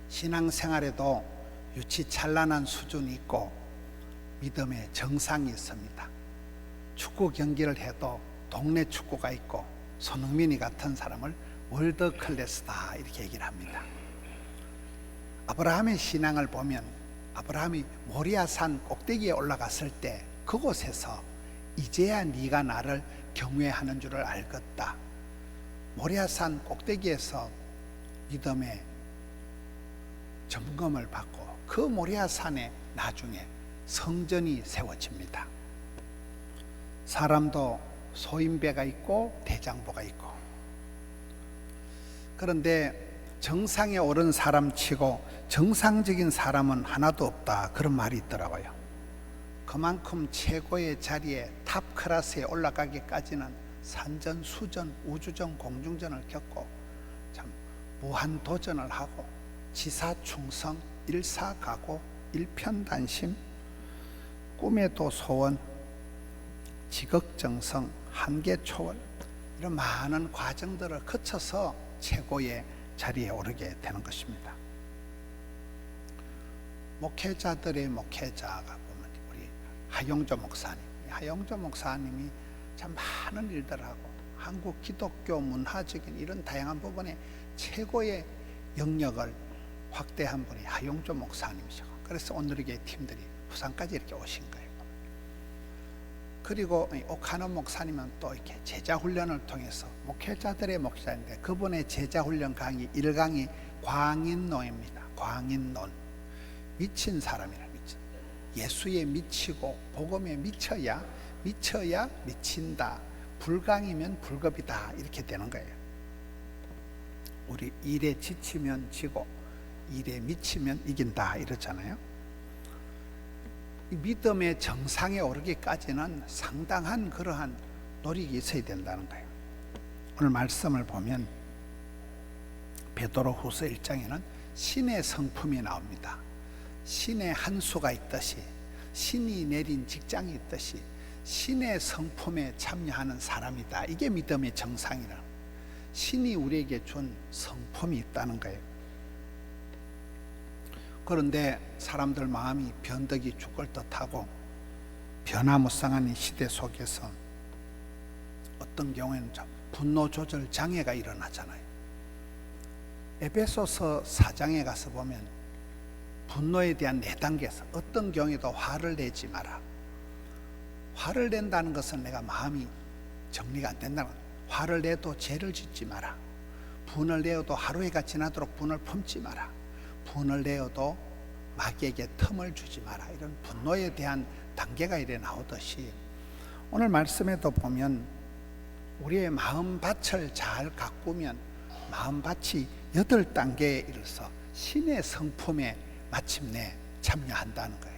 신앙생활에도 유치찬란한 수준이 있고 믿음의 정상이 있습니다. 축구 경기를 해도 동네 축구가 있고 손흥민이 같은 사람을 월드 클래스다 이렇게 얘기를 합니다. 아브라함의 신앙을 보면 아브라함이 모리아산 꼭대기에 올라갔을 때 그곳에서 이제야 네가 나를 경외하는 줄을 알겠다. 모리아산 꼭대기에서 믿음의 점검을 받고 그 모리아산에 나중에 성전이 세워집니다. 사람도 소인배가 있고 대장부가 있고, 그런데 정상에 오른 사람 치고 정상적인 사람은 하나도 없다, 그런 말이 있더라고요. 그만큼 최고의 자리에 탑 클래스에 올라가기까지는 산전수전 우주전 공중전을 겪고 참 무한도전을 하고 지사충성 일사각오 일편단심 꿈에도 소원 지극정성 한계초월 이런 많은 과정들을 거쳐서 최고의 자리에 오르게 되는 것입니다. 목회자들의 목회자가 보면 우리 하용조 목사님이 참 많은 일들을 하고 한국 기독교 문화적인 이런 다양한 부분에 최고의 영역을 확대한 분이 하용조 목사님이시고, 그래서 오늘의 팀들이 부산까지 이렇게 오신 거예요. 그리고 오카노 목사님은 또 이렇게 제자훈련을 통해서 목회자들의 목사인데 그분의 제자훈련 강의 1강이 광인론입니다. 광인론. 미친 사람이라 미친. 예수에 미치고 복음에 미쳐야 미친다. 불강이면 불급이다. 이렇게 되는 거예요. 우리 일에 지치면 지고 일에 미치면 이긴다 이러잖아요. 믿음의 정상에 오르기까지는 상당한 그러한 노력이 있어야 된다는 거예요. 오늘 말씀을 보면 베드로후서 1장에는 신의 성품이 나옵니다. 신의 한 수가 있듯이, 신이 내린 직장이 있듯이 신의 성품에 참여하는 사람이다. 이게 믿음의 정상이라. 신이 우리에게 준 성품이 있다는 거예요. 그런데 사람들 마음이 변덕이 죽을 듯하고 변화무쌍한 이 시대 속에서 어떤 경우에는 분노 조절 장애가 일어나잖아요. 에베소서 4장에 가서 보면 분노에 대한 4단계에서 어떤 경우에도 화를 내지 마라. 화를 낸다는 것은 내가 마음이 정리가 안 된다는 거예요. 화를 내도 죄를 짓지 마라. 분을 내어도 하루해가 지나도록 분을 품지 마라. 분을 내어도 마귀에게 틈을 주지 마라. 이런 분노에 대한 단계가 이래 나오듯이 오늘 말씀에도 보면 우리의 마음밭을 잘 가꾸면 마음밭이 8단계에 이르러서 신의 성품에 마침내 참여한다는 거예요.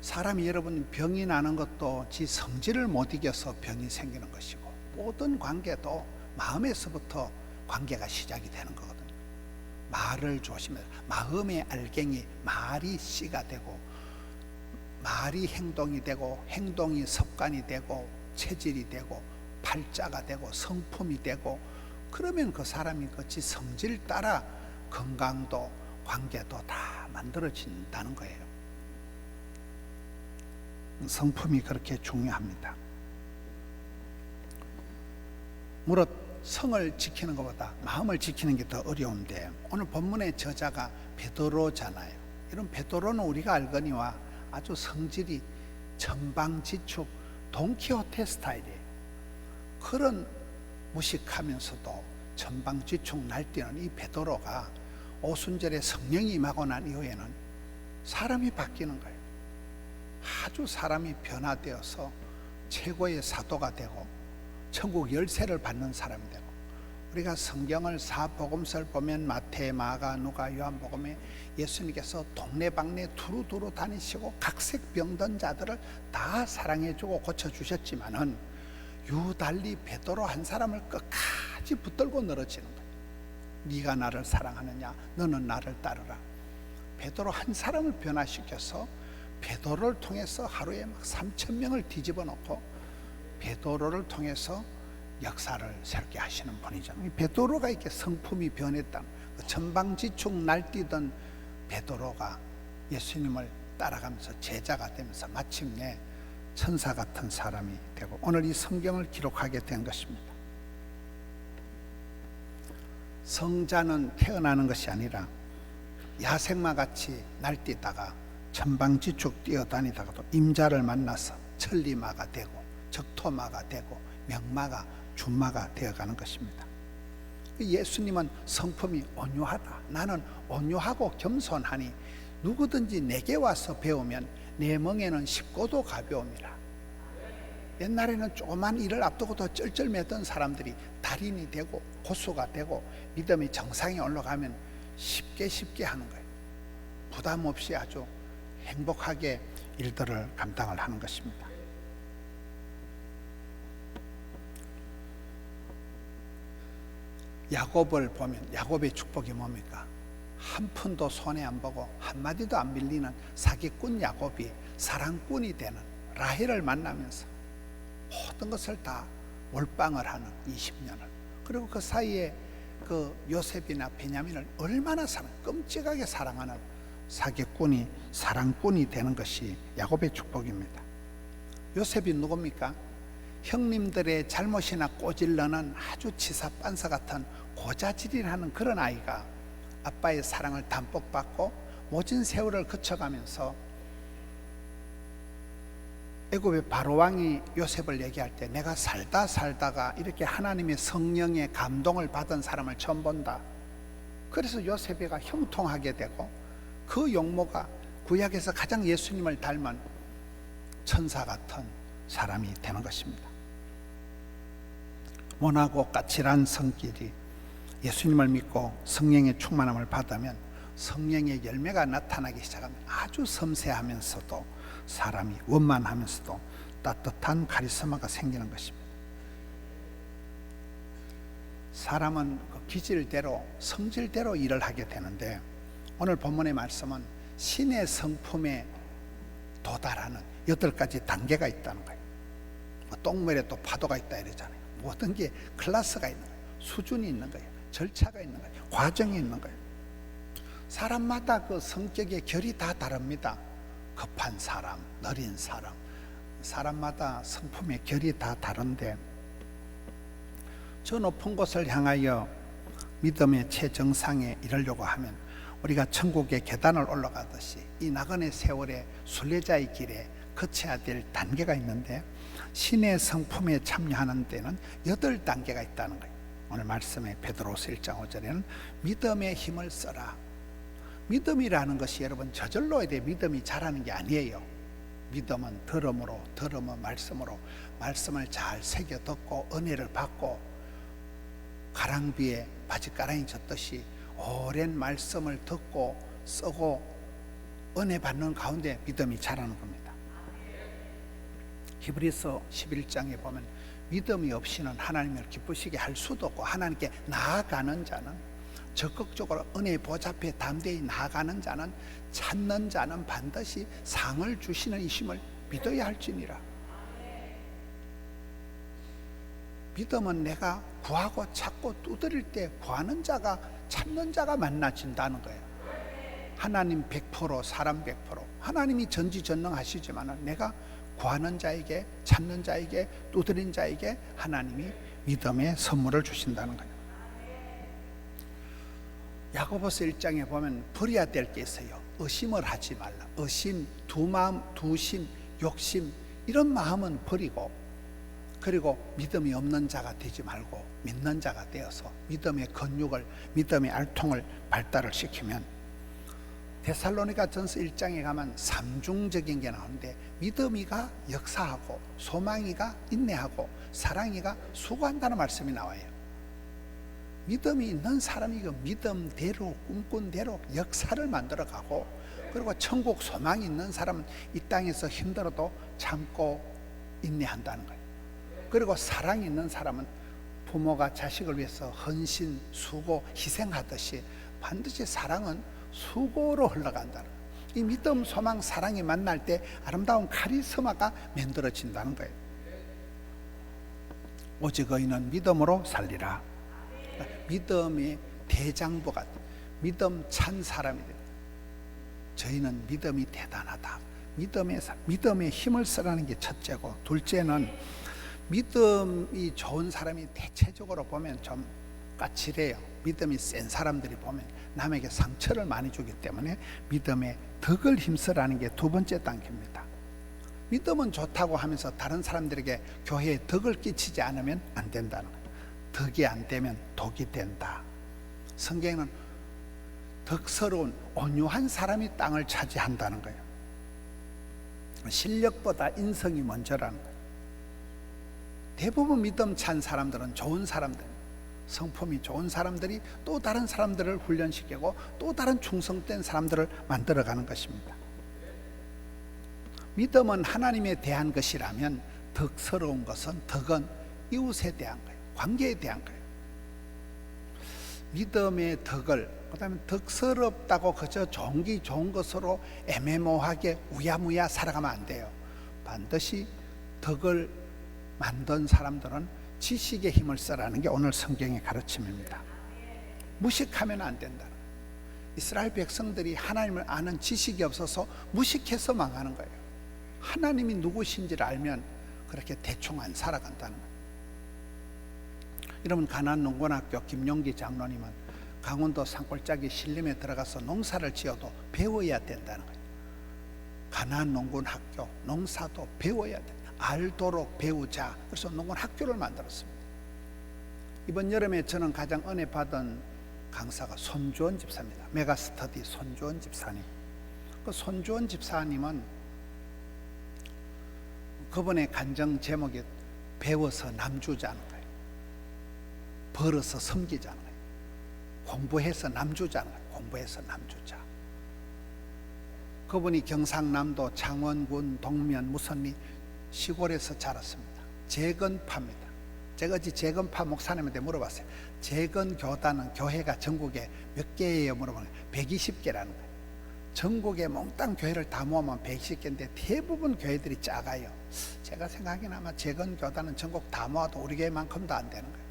사람이 여러분 병이 나는 것도 지 성질을 못 이겨서 병이 생기는 것이고 모든 관계도 마음에서부터 관계가 시작이 되는 거거든요. 말을 조심해서 마음의 알갱이 말이 씨가 되고 말이 행동이 되고 행동이 습관이 되고 체질이 되고 팔자가 되고 성품이 되고 그러면 그 사람이 그치 성질 따라 건강도 관계도 다 만들어진다는 거예요. 성품이 그렇게 중요합니다. 무릇 성을 지키는 것보다 마음을 지키는 게 더 어려운데 오늘 본문의 저자가 베드로잖아요. 이런 베드로는 우리가 알거니와 아주 성질이 천방지축 돈키호테 스타일이에요. 그런 무식하면서도 천방지축 날뛰는 이 베드로가 오순절에 성령이 임하고 난 이후에는 사람이 바뀌는 거예요. 아주 사람이 변화되어서 최고의 사도가 되고 천국 열쇠를 받는 사람이 되고, 우리가 성경을 사복음서를 보면 마태, 마가, 누가, 요한복음에 예수님께서 동네방네 두루두루 다니시고 각색 병든 자들을 다 사랑해주고 고쳐주셨지만은 유달리 베드로 한 사람을 끝까지 붙들고 늘어지는 거예요. 네가 나를 사랑하느냐, 너는 나를 따르라. 베드로 한 사람을 변화시켜서 베드로를 통해서 하루에 막 3,000명을 뒤집어 놓고 베드로를 통해서 역사를 새롭게 하시는 분이잖아요. 베드로가 이렇게 성품이 변했다. 그 천방지축 날뛰던 베드로가 예수님을 따라가면서 제자가 되면서 마침내 천사 같은 사람이 되고 오늘 이 성경을 기록하게 된 것입니다. 성자는 태어나는 것이 아니라 야생마 같이 날뛰다가 천방지축 뛰어다니다가도 임자를 만나서 천리마가 되고 적토마가 되고 명마가 준마가 되어가는 것입니다. 예수님은 성품이 온유하다. 나는 온유하고 겸손하니 누구든지 내게 와서 배우면 내 멍에는 쉽고도 가벼움이라. 옛날에는 조그만 일을 앞두고도 쩔쩔매던 사람들이 달인이 되고 고수가 되고 믿음이 정상에 올라가면 쉽게 하는 거예요. 부담 없이 아주 행복하게 일들을 감당을 하는 것입니다. 야곱을 보면 야곱의 축복이 뭡니까? 한 푼도 손에 안 보고 한마디도 안 빌리는 사기꾼 야곱이 사랑꾼이 되는 라헬을 만나면서 모든 것을 다 몰빵을 하는 20년을, 그리고 그 사이에 그 요셉이나 베냐민을 얼마나 끔찍하게 사랑하는 사기꾼이 사랑꾼이 되는 것이 야곱의 축복입니다. 요셉이 누굽니까? 형님들의 잘못이나 꼬질러는 아주 치사빤사 같은 고자질이라는 그런 아이가 아빠의 사랑을 담뿍 받고 모진 세월을 거쳐가면서 애굽의 바로왕이 요셉을 얘기할 때 내가 살다가 이렇게 하나님의 성령의 감동을 받은 사람을 처음 본다. 그래서 요셉이가 형통하게 되고 그 용모가 구약에서 가장 예수님을 닮은 천사 같은 사람이 되는 것입니다. 모나고 까칠한 성질이 예수님을 믿고 성령의 충만함을 받으면 성령의 열매가 나타나기 시작하면 아주 섬세하면서도 사람이 원만하면서도 따뜻한 카리스마가 생기는 것입니다. 사람은 그 기질대로 성질대로 일을 하게 되는데 오늘 본문의 말씀은 신의 성품에 도달하는 8가지 단계가 있다는 거예요. 똥물에 또 파도가 있다 이러잖아요. 모든 게 클래스가 있는 거예요. 수준이 있는 거예요. 절차가 있는 거예요. 과정이 있는 거예요. 사람마다 그 성격의 결이 다 다릅니다. 급한 사람, 느린 사람, 사람마다 성품의 결이 다 다른데 저 높은 곳을 향하여 믿음의 최정상에 이르려고 하면 우리가 천국의 계단을 올라가듯이 이 나그네 세월의 순례자의 길에 거쳐야 될 단계가 있는데 신의 성품에 참여하는 데는 8단계가 있다는 거예요. 오늘 말씀에 베드로서 1장 5절에는 믿음의 힘을 써라. 믿음이라는 것이 여러분 저절로 믿음이 자라는 게 아니에요. 믿음은 들음으로, 들음은 말씀으로, 말씀을 잘 새겨 듣고 은혜를 받고 가랑비에 바짓가랑이 젖듯이 오랜 말씀을 듣고 쓰고 은혜 받는 가운데 믿음이 자라는 겁니다. 히브리서 11장에 보면 믿음이 없이는 하나님을 기쁘시게 할 수도 없고 하나님께 나아가는 자는 적극적으로 은혜의 보좌 앞에 담대히 나아가는 자는 찾는 자는 반드시 상을 주시는 이심을 믿어야 할지니라. 믿음은 내가 구하고 찾고 두드릴 때 구하는 자가 찾는 자가 만나진다는 거예요. 하나님 100%, 사람 100%. 하나님이 전지전능하시지만 내가 구하는 자에게, 찾는 자에게, 두드린 자에게 하나님이 믿음의 선물을 주신다는 거예요. 야고보서 1장에 보면 버려야 될 게 있어요. 의심을 하지 말라. 의심, 두마음, 두심, 욕심 이런 마음은 버리고 그리고 믿음이 없는 자가 되지 말고 믿는 자가 되어서 믿음의 근육을, 믿음의 알통을 발달을 시키면 데살로니가 전서 1장에 가면 3중적인 게 나오는데 믿음이가 역사하고 소망이가 인내하고 사랑이가 수고한다는 말씀이 나와요. 믿음이 있는 사람이 그 믿음대로 꿈꾼 대로 역사를 만들어가고 그리고 천국 소망이 있는 사람은 이 땅에서 힘들어도 참고 인내한다는 거예요. 그리고 사랑이 있는 사람은 부모가 자식을 위해서 헌신, 수고, 희생하듯이 반드시 사랑은 수고로 흘러간다는 거예요. 이 믿음, 소망, 사랑이 만날 때 아름다운 카리스마가 만들어진다는 거예요. 오직 의인은 믿음으로 살리라. 믿음의 대장부가 믿음 찬 사람이 됩니다. 저희는 믿음이 대단하다. 믿음의 힘을 쓰라는 게 첫째고, 둘째는 믿음이 좋은 사람이 대체적으로 보면 좀 까칠해요. 믿음이 센 사람들이 보면 남에게 상처를 많이 주기 때문에 믿음의 덕을 힘쓰라는 게 두 번째 단계입니다. 믿음은 좋다고 하면서 다른 사람들에게 교회에 덕을 끼치지 않으면 안 된다는 거예요. 덕이 안 되면 독이 된다. 성경에는 덕스러운 온유한 사람이 땅을 차지한다는 거예요. 실력보다 인성이 먼저라는 거예요. 대부분 믿음 찬 사람들은 좋은 사람들, 성품이 좋은 사람들이 또 다른 사람들을 훈련시키고 또 다른 충성된 사람들을 만들어가는 것입니다. 믿음은 하나님에 대한 것이라면 덕스러운 것은, 덕은 이웃에 대한 거예요. 관계에 대한 거예요. 믿음의 덕을, 그 다음에 덕스럽다고 그저 좋은 것으로 애매모호하게 우야무야 살아가면 안 돼요. 반드시 덕을 만든 사람들은 지식의 힘을 쓰라는 게 오늘 성경의 가르침입니다. 무식하면 안 된다. 이스라엘 백성들이 하나님을 아는 지식이 없어서 무식해서 망하는 거예요. 하나님이 누구신지를 알면 그렇게 대충 안 살아간다는 거예요. 여러분, 가난농곤학교 김용기 장로님은 강원도 산골짜기 신림에 들어가서 농사를 지어도 배워야 된다는 거예요. 가난농곤학교, 농사도 배워야 된다. 알도록 배우자. 그래서 농곤학교를 만들었습니다. 이번 여름에 저는 가장 은혜 받은 강사가 손주원 집사입니다. 메가스터디 손주원 집사님. 그 손주원 집사님은 그분의 간증 제목이 배워서 남주자는 거예요. 벌어서 섬기자는 거예요. 공부해서 남주자는 거예요. 공부해서 남주자. 그분이 경상남도 창원군 동면 무선리 시골에서 자랐습니다. 재건파입니다. 제가 어제 재건파 목사님한테 물어봤어요. 재건교단은 교회가 전국에 몇 개예요? 물어보면 120개라는 거예요. 전국에 몽땅 교회를 다 모으면 120개인데 대부분 교회들이 작아요. 제가 생각하기엔 아마 재건교단은 전국 다 모아도 우리 교회만큼도 안 되는 거예요.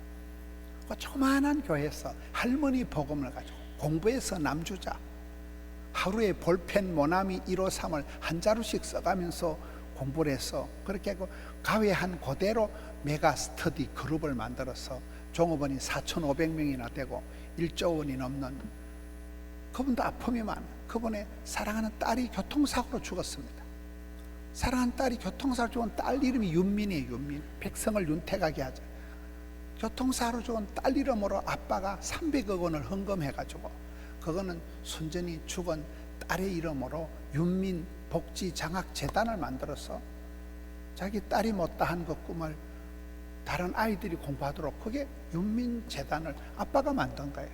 그 조만한 교회에서 할머니 복음을 가지고 공부해서 남주자, 하루에 볼펜 모나미 153을 한 자루씩 써가면서 공부를 해서 그렇게 하고 가회한 그대로 메가 스터디 그룹을 만들어서 종업원이 4,500명이나 되고 1조 원이 넘는, 그분도 아픔이 많아요. 그분의 사랑하는 딸이 교통사고로 죽었습니다. 사랑하는 딸이 교통사고로 죽은 딸 이름이 윤민이에요. 윤민. 백성을 윤택하게 하자. 교통사고로 죽은 딸 이름으로 아빠가 300억 원을 헌금해가지고 그거는 순전히 죽은 딸의 이름으로 윤민 복지장학재단을 만들어서 자기 딸이 못다한 그 꿈을 다른 아이들이 공부하도록, 그게 윤민재단을 아빠가 만든 거예요.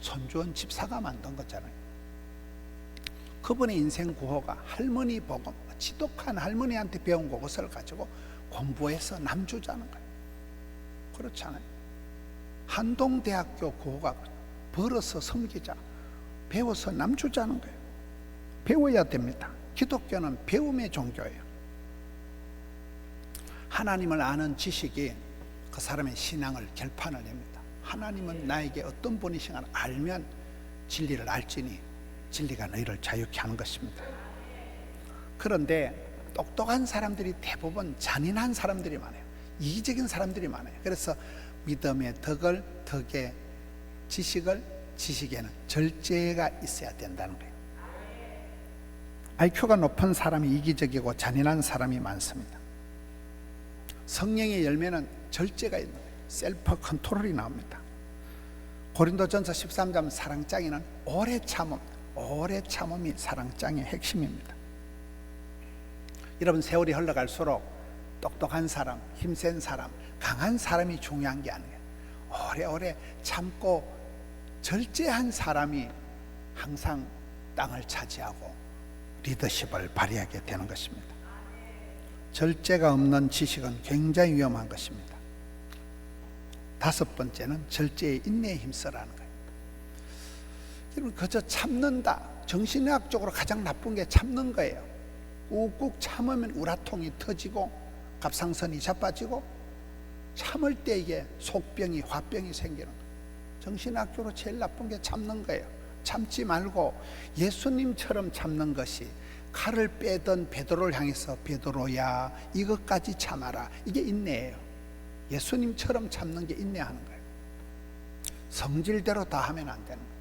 손주원 집사가 만든 거잖아요. 그분의 인생 구호가 할머니 복음, 지독한 할머니한테 배운 그것을 가지고 공부해서 남주자는 거예요. 그렇잖아요. 한동대학교 구호가 벌어서 섬기자, 배워서 남주자는 거예요. 배워야 됩니다. 기독교는 배움의 종교예요. 하나님을 아는 지식이 그 사람의 신앙을 결판을 냅니다. 하나님은 나에게 어떤 분이신가 알면 진리를 알지니 진리가 너희를 자유케 하는 것입니다. 그런데 똑똑한 사람들이 대부분 잔인한 사람들이 많아요. 이기적인 사람들이 많아요. 그래서 믿음의 덕을, 덕의 지식을, 지식에는 절제가 있어야 된다는 거예요. IQ가 높은 사람이 이기적이고 잔인한 사람이 많습니다. 성령의 열매는 절제가 있는 거예요. 셀프 컨트롤이 나옵니다. 고린도전서 13장 사랑장에는 오래 참음, 오래 참음이 사랑장의 핵심입니다. 여러분, 세월이 흘러갈수록 똑똑한 사람, 힘센 사람, 강한 사람이 중요한 게 아니에요. 오래오래 참고 절제한 사람이 항상 땅을 차지하고 리더십을 발휘하게 되는 것입니다. 절제가 없는 지식은 굉장히 위험한 것입니다. 다섯 번째는 절제의 인내에 힘쓰라는 거예요. 여러분, 그저 참는다. 정신의학적으로 가장 나쁜 게 참는 거예요. 꾹꾹 참으면 우라통이 터지고 갑상선이 자빠지고 참을 때 이게 속병이 화병이 생기는 거예요. 정신학적으로 제일 나쁜 게 참는 거예요. 참지 말고 예수님처럼 참는 것이, 칼을 빼던 베드로를 향해서 베드로야 이것까지 참아라, 이게 인내예요. 예수님처럼 참는 게 인내하는 거예요. 성질대로 다 하면 안 되는 거예요.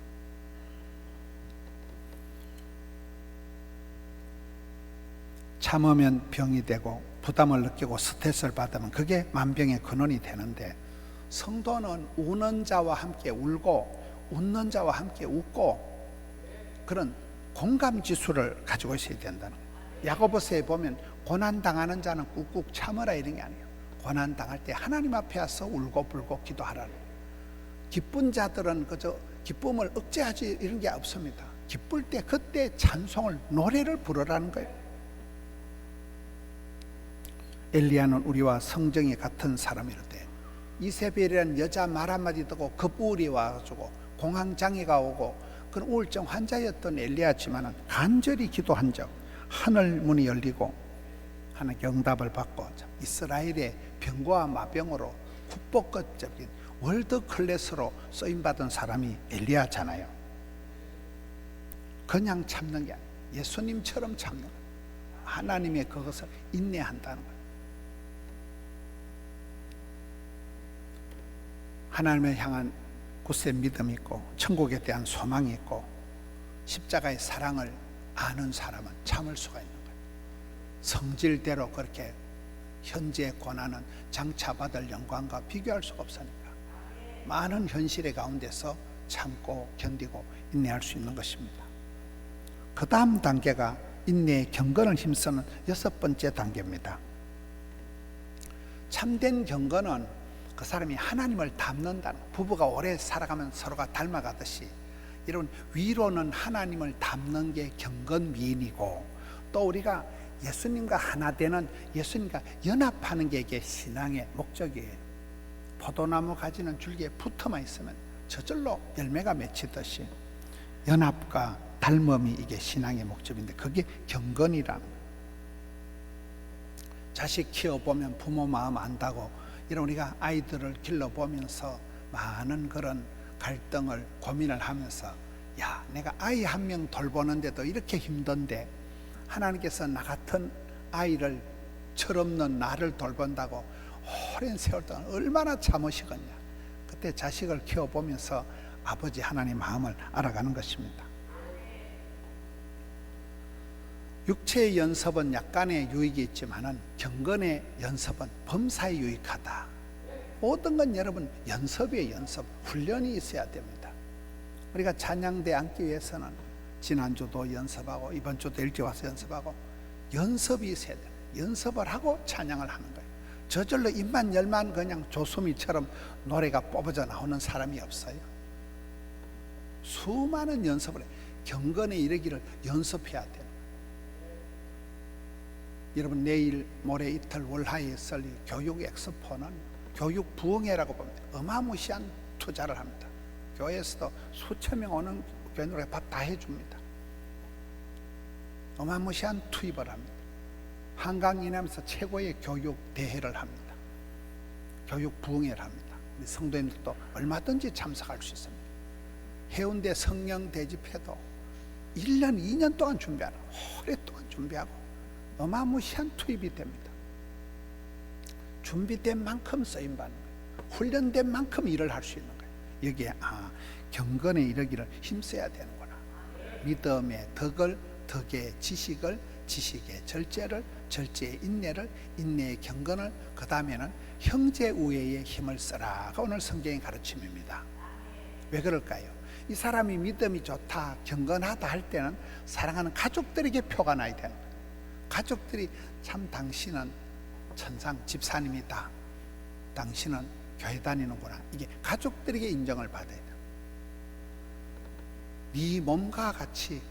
참으면 병이 되고 부담을 느끼고 스트레스를 받으면 그게 만병의 근원이 되는데, 성도는 우는 자와 함께 울고 웃는 자와 함께 웃고 그런 공감 지수를 가지고 있어야 된다는 거예요. 야고보서에 보면 고난당하는 자는 꾹꾹 참으라 이런 게 아니에요. 고난당할 때 하나님 앞에 와서 울고 불고 기도하라는 거예요. 기쁜 자들은 그저 기쁨을 억제하지 이런 게 없습니다. 기쁠 때 그때 찬송을, 노래를 부르라는 거예요. 엘리야는 우리와 성정이 같은 사람이로되 이세벨이라는 여자 말 한마디 듣고 급우울이 와가지고 공황장애가 오고 그런 우울증 환자였던 엘리야지만은 간절히 기도한 적, 하늘 문이 열리고 하나님께 응답을 받고 이스라엘의 병과 마병으로 국보급적인 월드 클래스로 쓰임받은 사람이 엘리야잖아요. 그냥 참는 게 아니에요. 예수님처럼 참는 거예요. 하나님의 그것을 인내한다는 거예요. 하나님을 향한 굳센 믿음이 있고 천국에 대한 소망이 있고 십자가의 사랑을 아는 사람은 참을 수가 있는 거예요. 성질대로 그렇게 현재의 고난은 장차받을 영광과 비교할 수가 없으니까 많은 현실의 가운데서 참고 견디고 인내할 수 있는 것입니다. 그 다음 단계가 인내의 경건을 힘쓰는 6번째 단계입니다. 참된 경건은 그 사람이 하나님을 닮는다는, 부부가 오래 살아가면 서로가 닮아가듯이 여러분, 위로는 하나님을 닮는 게 경건미인이고, 또 우리가 예수님과 하나 되는, 예수님과 연합하는 게 이게 신앙의 목적이에요. 포도나무 가지는 줄기에 붙어만 있으면 저절로 열매가 맺히듯이 연합과 닮음이 이게 신앙의 목적인데, 그게 경건이라는 거예요. 자식 키워보면 부모 마음 안다고, 이런 우리가 아이들을 길러보면서 많은 그런 갈등을 고민을 하면서, 야, 내가 아이 한 명 돌보는데도 이렇게 힘든데 하나님께서 나 같은 아이를, 철없는 나를 돌본다고 오랜 세월 동안 얼마나 참으시겠냐. 그때 자식을 키워보면서 아버지 하나님 마음을 알아가는 것입니다. 육체의 연습은 약간의 유익이 있지만은 경건의 연습은 범사에 유익하다. 모든 건 여러분 연습이에요. 연습, 훈련이 있어야 됩니다. 우리가 찬양대 앉기 위해서는 지난주도 연습하고 이번 주도 일찍 와서 연습하고 연습이 있어야 돼요. 연습을 하고 찬양을 하는 거예요. 저절로 입만 열만 그냥 조수미처럼 노래가 뽑아져 나오는 사람이 없어요. 수많은 연습을 해요. 경건에 이르기를 연습해야 돼요. 여러분, 내일 모레 이틀 월하에 있을 교육 엑스포는 교육 부흥회라고 봅니다. 어마무시한 투자를 합니다. 교회에서도 수천 명 오는 교인들에게 밥 다 해줍니다. 어마무시한 투입을 합니다. 한강 이남에서 최고의 교육 대회를 합니다. 교육 부흥회를 합니다. 우리 성도님들도 얼마든지 참석할 수 있습니다. 해운대 성령 대집회도 1년, 2년 동안 준비하는, 오랫동안 준비하고 어마무시한 투입이 됩니다. 준비된 만큼 쓰임받는 거예요. 훈련된 만큼 일을 할 수 있는 거예요. 여기에 경건에 이르기를 힘써야 되는구나. 믿음의 덕을, 덕의 지식을, 지식의 절제를, 절제의 인내를, 인내의 경건을, 그 다음에는 형제 우애의 힘을 써라가 오늘 성경의 가르침입니다. 왜 그럴까요? 이 사람이 믿음이 좋다, 경건하다 할 때는 사랑하는 가족들에게 표가 나야 되는 거예요. 가족들이 참 당신은 천상 집사님이다, 당신은 교회 다니는구나, 이게 가족들에게 인정을 받아야 돼. 네 몸과 같이,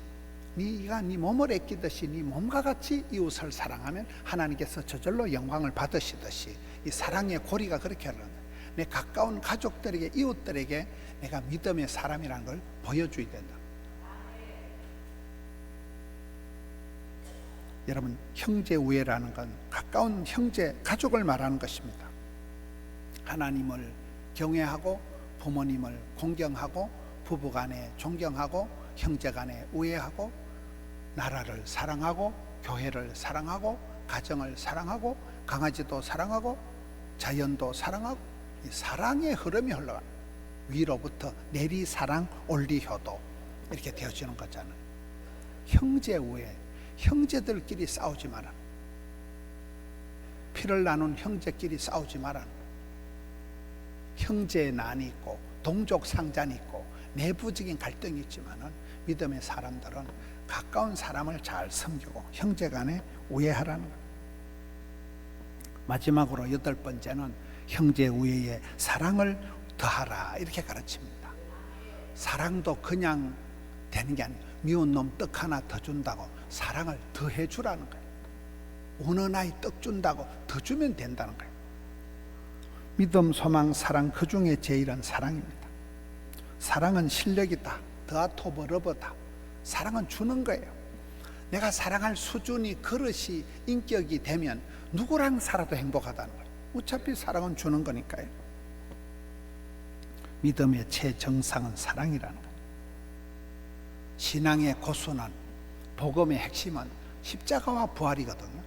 네가 네 몸을 아끼듯이 네 몸과 같이 이웃을 사랑하면 하나님께서 저절로 영광을 받으시듯이 이 사랑의 고리가 그렇게 하는 거예요. 내 가까운 가족들에게, 이웃들에게 내가 믿음의 사람이라는 걸 보여줘야 된다. 여러분, 형제 우애라는 건 가까운 형제, 가족을 말하는 것입니다. 하나님을 경외하고 부모님을 공경하고 부부간에 존경하고 형제간에 우애하고 나라를 사랑하고 교회를 사랑하고 가정을 사랑하고 강아지도 사랑하고 자연도 사랑하고 이 사랑의 흐름이 흘러가는 위로부터 내리 사랑 올리 효도 이렇게 되어지는 거잖아요. 형제 우애, 형제들끼리 싸우지 마라. 피를 나눈 형제끼리 싸우지 마라. 형제의 난이 있고 동족 상잔이 있고 내부적인 갈등이 있지만은 믿음의 사람들은 가까운 사람을 잘 섬기고 형제간에 우애하라는 것. 마지막으로 8번째는 형제 우애에 사랑을 더하라 이렇게 가르칩니다. 사랑도 그냥 되는 게 아니에요. 미운 놈 떡 하나 더 준다고 사랑을 더 해주라는 거예요. 우는 아이 떡 준다고 더 주면 된다는 거예요. 믿음, 소망, 사랑 그 중에 제일은 사랑입니다. 사랑은 실력이다. 더하토버 러버다. 사랑은 주는 거예요. 내가 사랑할 수준이 그릇이 인격이 되면 누구랑 살아도 행복하다는 거예요. 어차피 사랑은 주는 거니까요. 믿음의 최정상은 사랑이라는 거예요. 신앙의 고수는 복음의 핵심은 십자가와 부활이거든요.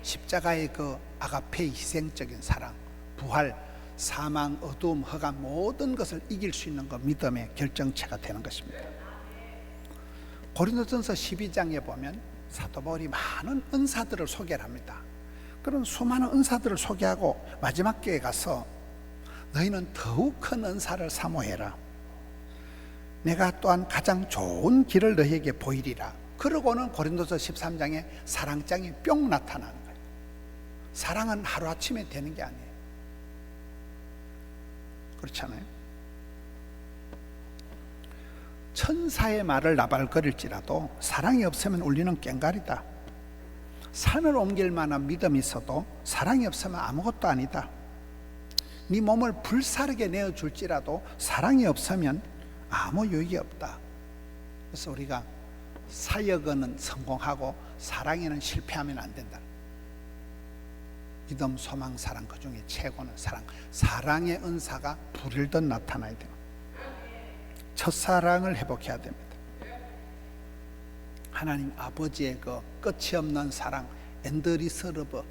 십자가의 그 아가페 희생적인 사랑, 부활, 사망, 어두움, 허감 모든 것을 이길 수 있는 것 믿음의 결정체가 되는 것입니다. 고린도전서 12장에 보면 사도 바울이 많은 은사들을 소개를 합니다. 그런 수많은 은사들을 소개하고 마지막 교회에 가서 너희는 더욱 큰 은사를 사모해라. 내가 또한 가장 좋은 길을 너희에게 보이리라. 그러고는 고린도서 13장에 사랑장이 뿅 나타나는 거예요. 사랑은 하루아침에 되는 게 아니에요. 그렇잖아요. 천사의 말을 나발거릴지라도 사랑이 없으면 울리는 꽹과리다. 산을 옮길 만한 믿음이 있어도 사랑이 없으면 아무것도 아니다. 네 몸을 불사르게 내어줄지라도 사랑이 없으면 아무 유익이 없다. 그래서 우리가 사역은 성공하고 사랑에는 실패하면 안 된다. 믿음, 소망, 사랑 그 중에 최고는 사랑. 사랑의 은사가 불일 듯 나타나야 돼요. 첫사랑을 회복해야 됩니다. 하나님 아버지의 그 끝이 없는 사랑, 엔드리스러브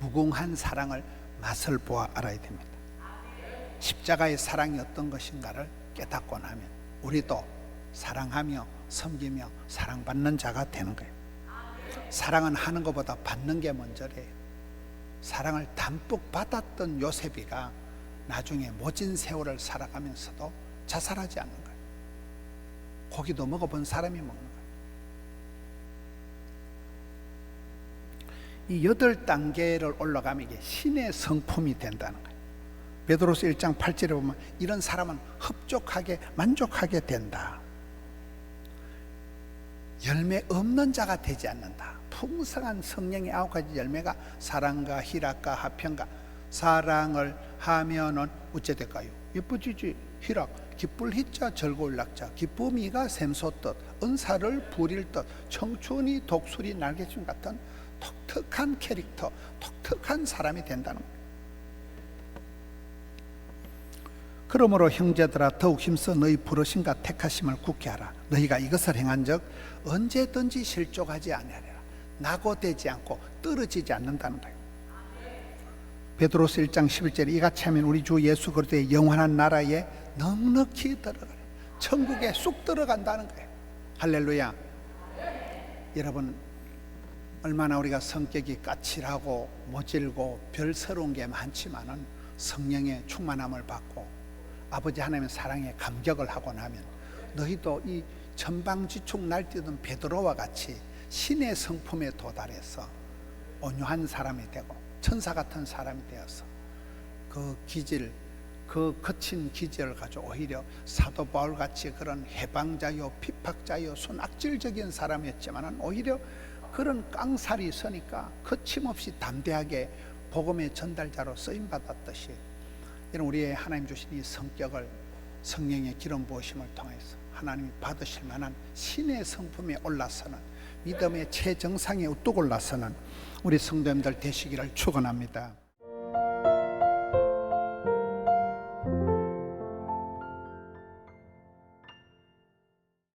무궁한 사랑을 맛을 보아 알아야 됩니다. 십자가의 사랑이 어떤 것인가를 깨닫고 나면 우리도 사랑하며 섬기며 사랑받는 자가 되는 거예요. 사랑은 하는 것보다 받는 게 먼저래요. 사랑을 담뿍 받았던 요셉이가 나중에 모진 세월을 살아가면서도 자살하지 않는 거예요. 고기도 먹어본 사람이 먹는 거예요. 이 8단계를 올라가면 이게 신의 성품이 된다는 거예요. 베드로서 1장 8절에 보면 이런 사람은 흡족하게 만족하게 된다. 열매 없는 자가 되지 않는다. 풍성한 성령의 9가지 열매가 사랑과 희락과 화평과 사랑을 하면은 어째 될까요? 예뻐지지. 희락, 기쁠 희자 절고울 낙자, 기쁨이가 샘솟듯 은사를 부릴 듯 청춘이 독수리 날개춤 같은 독특한 캐릭터, 독특한 사람이 된다는 거예요. 그러므로 형제들아 더욱 힘써 너희 부르심과 택하심을 굳게 하라. 너희가 이것을 행한 적 언제든지 실족하지 아니하리라. 낙오되지 않고 떨어지지 않는다는 거예요. 베드로서 1장 11절에 이같이 하면 우리 주 예수 그리스도의 영원한 나라에 넉넉히 들어가래. 천국에 쑥 들어간다는 거예요. 할렐루야. 여러분, 얼마나 우리가 성격이 까칠하고 모질고 별스러운 게 많지만은 성령의 충만함을 받고 아버지 하나님의 사랑에 감격을 하고 나면 너희도 이 천방지축 날뛰던 베드로와 같이 신의 성품에 도달해서 온유한 사람이 되고 천사 같은 사람이 되어서 그 기질, 그 거친 기질을 가지고 오히려 사도 바울 같이 그런 해방자요 핍박자요 손악질적인 사람이었지만 오히려 그런 깡살이 있으니까 거침없이 담대하게 복음의 전달자로 쓰임받았듯이 이런 우리의 하나님 주신 이 성격을 성령의 기름 부으심을 통해서 하나님이 받으실 만한 신의 성품에 올라서는 믿음의 최정상에 우뚝 올라서는 우리 성도님들 되시기를 축원합니다.